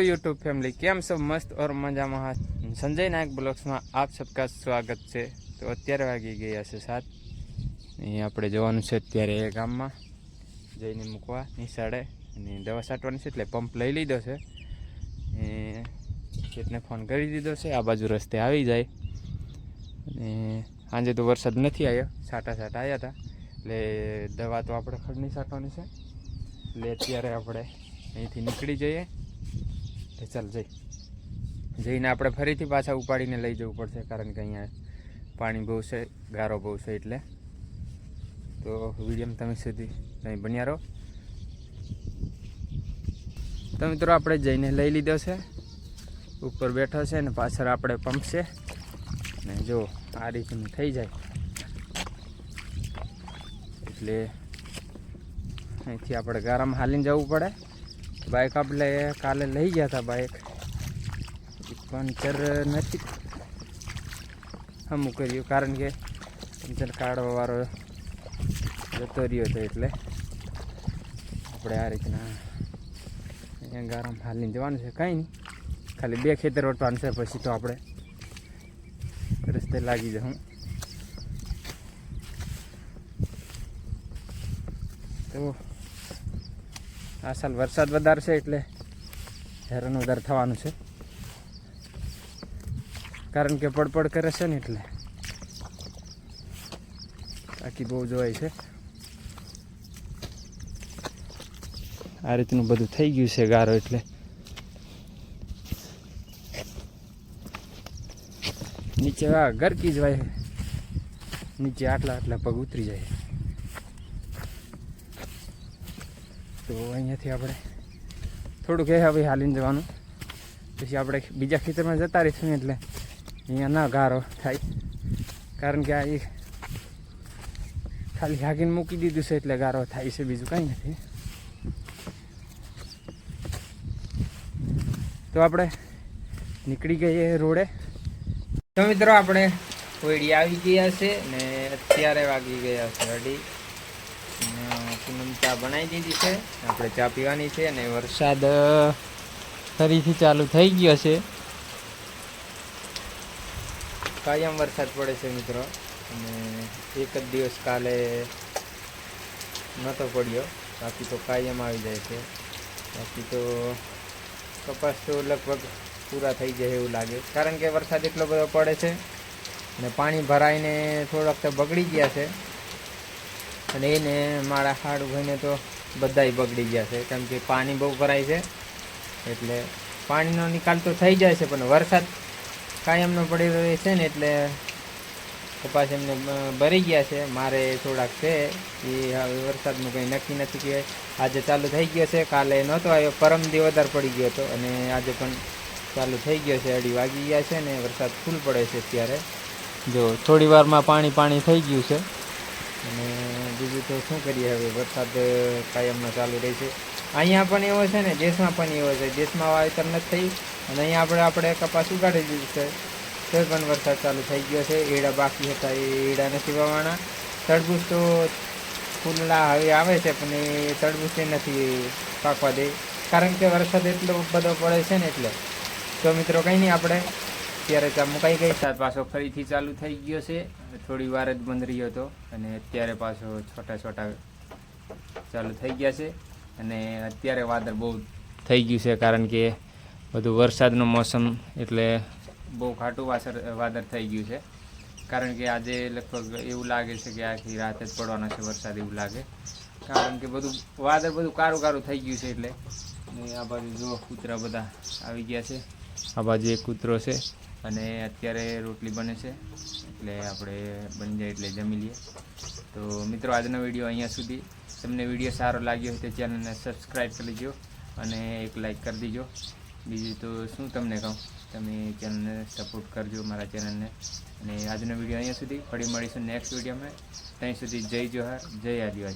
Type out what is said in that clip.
YouTube family केम सब मस्त और मजा में संजय नायक ब्लॉग्स में आप सबका स्वागत है। तो अत्यारे वागी गया से 7 આપણે જવાનું છે અત્યારે ગામમાં જઈને મૂકવા નિશાળે અને દવા છાંટવાની છે એટલે પંપ લઈ લીધો છે એ ખેતને ફોન કરી દીધો છે। આ બાજુ રસ્તે આવી જાય અને આજે તો વરસાદ નથી આવ્યો, છાંટા છાંટા આવ્યા હતા એટલે દવા તો આપણે ખડની છાંટવાની છે એટલે અત્યારે આપણે અહીંથી નીકળી જઈએ। તો ચાલ જઈને આપણે ફરીથી પાછા ઉપાડીને લઈ જવું પડશે કારણ કે અહીંયા પાણી બહુ છે, ગારો બહુ છે એટલે। તો વિડીયોમાં તમે સુધી અહીં બન્યા રહો। તો મિત્રો આપણે જઈને લઈ લીધો છે, ઉપર બેઠો છે ને પાછળ આપણે પંપ છે ને જો આ રીતનું થઈ જાય એટલે અહીંથી આપણે ગારામાં હાલીને જવું પડે। બાઇક આપણે કાલે લઈ ગયા હતા, બાઇક પંચર નથી હમું કર્યું કારણ કે પંચર કાઢવાવાળો જતો રહ્યો હતો એટલે આપણે આ રીતના અહીંયા ગારામાં હાલીને જવાનું છે। કાંઈ નહીં, ખાલી 2 ખેતર વટવાનું છે, પછી તો આપણે રસ્તે લાગી જાઉં। તો આ સાલ વરસાદ વધારે છે એટલે હેરાન વધારે થવાનું છે કારણ કે પડપડ કરે છે ને એટલે બાકી બહુ જોવાય છે। આ રીતનું બધું થઈ ગયું છે ગારો એટલે નીચે આ ગરકી જ હોય, નીચે આટલા પગ ઉતરી જાય। તો અહીંયાથી આપણે થોડુંક હવે હાલીને જવાનું, પછી આપણે બીજા ખેતરમાં જતા રહીશું ને એટલે અહીંયા ના ગારો થાય કારણ કે આ એક ખાલી હાકીને મૂકી દીધું છે એટલે ગારો થાય છે, બીજું કંઈ નથી। તો આપણે નીકળી ગઈએ રોડે। તો મિત્રો આપણે કોયડી આવી ગયા છે ને અત્યારે વાગી ગયા છે 2:30। પૂનમ ચા બનાવી દીધી છે, આપણે ચા પીવાની છે અને વરસાદ ફરીથી ચાલુ થઈ ગયો છે। કાયમ વરસાદ પડે છે મિત્રો, અને એક જ દિવસ કાલે નહોતો પડ્યો, બાકી તો કાયમ આવી જાય છે। બાકી તો કપાસ તો લગભગ પૂરા થઈ જાય એવું લાગે કારણ કે વરસાદ એટલો બધો પડે છે અને પાણી ભરાઈને થોડાક તો બગડી ગયા છે અને એને મારા હાડું ભાઈને તો બધાય બગડી ગયા છે કેમ કે પાણી બહુ ભરાય છે એટલે પાણીનો નિકાલ તો થઈ જાય છે પણ વરસાદ કાયમનો પડી રહ્યો છે ને એટલે કપાસ એમને ભરી ગયા છે। મારે થોડાક છે એ હવે વરસાદનું કંઈ નક્કી નથી કે આજે ચાલુ થઈ ગયો છે, કાલે નહોતો આવ્યો, પરમદી વધારે પડી ગયો હતો અને આજે પણ ચાલુ થઈ ગયો છે। 2:30 વાગી ગયા છે ને વરસાદ ફૂલ પડે છે અત્યારે, જો થોડી વારમાં પાણી થઈ ગયું છે અને બીજું તો શું કરીએ હવે, વરસાદ કાયમનો ચાલુ રહે છે। અહીંયા પણ એવો છે ને, દેશમાં પણ એવો છે, દેશમાં વાવેતર નથી થયું અને અહીંયા આપણે કપાસ ઉગાડી દીધું છે તો પણ વરસાદ ચાલુ થઈ ગયો છે। એડા બાકી હતા એ એડા નથી વાવવાના, તરબૂચ તો ફૂલડા હવે આવે છે પણ એ તરબૂચને નથી પાકવા દે કારણ કે વરસાદ એટલો બધો પડે છે ને એટલે। તો મિત્રો કંઈ નહીં, આપણે અત્યારે ચા મુકાઈ ગઈ, પાછો ફરીથી ચાલુ થઈ ગયો છે, થોડી વાર જ બંધ રહ્યો હતો અને અત્યારે પાછો છોટા ચાલુ થઈ ગયા છે અને અત્યારે વાદળ બહુ થઈ ગયું છે કારણ કે બધું વરસાદનો મોસમ એટલે બહુ ઘાટું વાદળ થઈ ગયું છે કારણ કે આજે લગભગ એવું લાગે છે કે આખી રાત જ પડવાનો છે વરસાદ એવું લાગે કારણ કે બધું વાદળ બધું કારું થઈ ગયું છે એટલે। આ બાજુ જો કૂતરા બધા આવી ગયા છે, આ બાજુ એક કૂતરો છે અને અત્યારે રોટલી બને છે એટલે આપણે બની જાય એટલે જમી લઈએ। તો મિત્રો આજનો વિડીયો અહીંયા સુધી, તમને વિડીયો સારો લાગ્યો હોય તો ચેનલને સબસ્ક્રાઈબ કરી લેજો અને એક લાઈક કરી દીજો। બીજું તો શું તમને કહું, તમે ચેનલને સપોર્ટ કરજો મારા ચેનલને। અને આજનો વિડીયો અહીંયા સુધી, ફરી મળીશું નેક્સ્ટ વિડીયોમાં, ત્યાં સુધી જય જોહાર, જય આદિવાસી।